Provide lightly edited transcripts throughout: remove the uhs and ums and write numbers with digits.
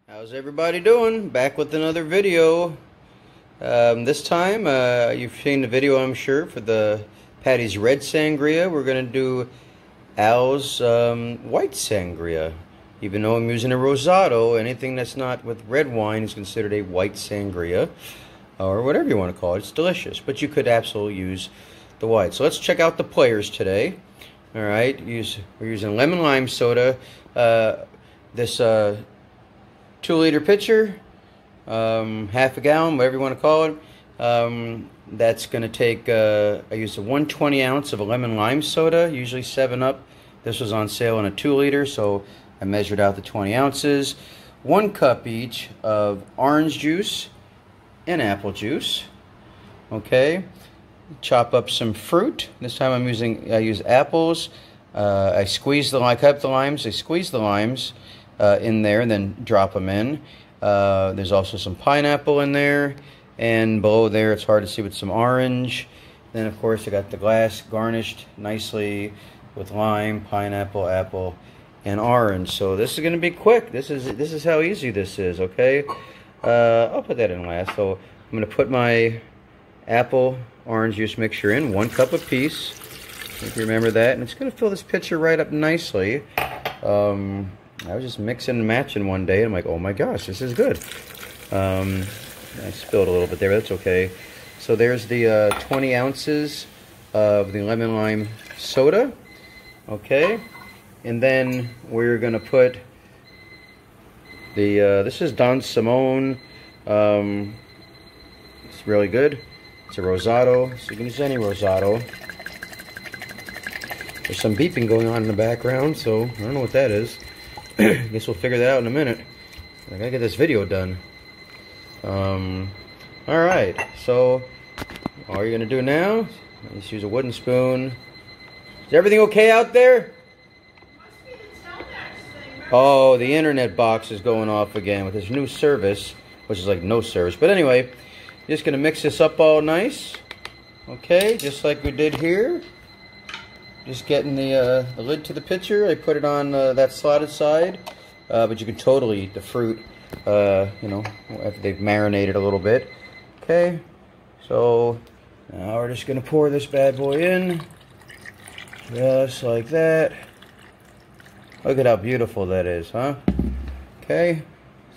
How's everybody doing? Back with another video. This time, you've seen the video, I'm sure, for the Patty's Red Sangria. We're going to do Al's White Sangria. Even though I'm using a Rosado, anything that's not with red wine is considered a White Sangria, or whatever you want to call it. It's delicious, but you could absolutely use the white. So let's check out the players today. All right, we're using lemon lime soda. This 2-liter pitcher, half a gallon, whatever you want to call it. That's going to take, I used a 1/20 ounce of a lemon lime soda, usually 7-Up. This was on sale in a 2-liter, so I measured out the 20 ounces. 1 cup each of orange juice and apple juice. Okay, chop up some fruit. This time I use apples. I squeeze the limes. I squeeze the limes in there and then drop them in. There's also some pineapple in there, and below there it's hard to see with some orange. Then of course I got the glass garnished nicely with lime, pineapple, apple, and orange. So this is going to be quick. This is how easy this is. Okay, I'll put that in last. So I'm going to put my apple orange juice mixture in, 1 cup apiece. If you remember that, and it's going to fill this pitcher right up nicely. I was just mixing and matching one day, and I'm like, oh my gosh, this is good. I spilled a little bit there, but that's okay. So there's the 20 ounces of the lemon lime soda. Okay, and then we're going to put the, this is Don Simone. It's really good. It's a Rosado, so you can use any Rosado. There's some beeping going on in the background, so I don't know what that is. I guess we'll figure that out in a minute. I gotta get this video done. Alright, so all you're gonna do now is use a wooden spoon. Is everything okay out there? Oh, the internet box is going off again with this new service, which is like no service. But anyway, just gonna mix this up all nice. Okay, just like we did here. Just getting the lid to the pitcher. I put it on that slotted side, but you can totally eat the fruit, you know, after they've marinated a little bit. Okay, so now we're just gonna pour this bad boy in, just like that. Look at how beautiful that is, huh? Okay,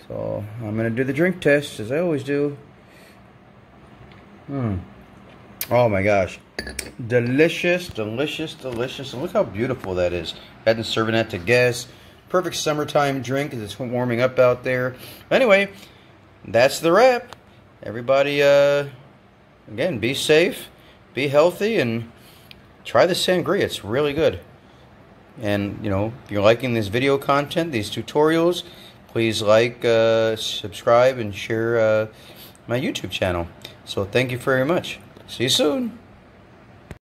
so I'm gonna do the drink test as I always do. Oh my gosh. Delicious, delicious, delicious. And look how beautiful that is. I've been serving that to guests. Perfect summertime drink as it's warming up out there. Anyway, that's the wrap. Everybody, again, be safe, be healthy, and try the sangria. It's really good. And, you know, if you're liking this video content, these tutorials, please like, subscribe, and share my YouTube channel. So thank you very much. See you soon.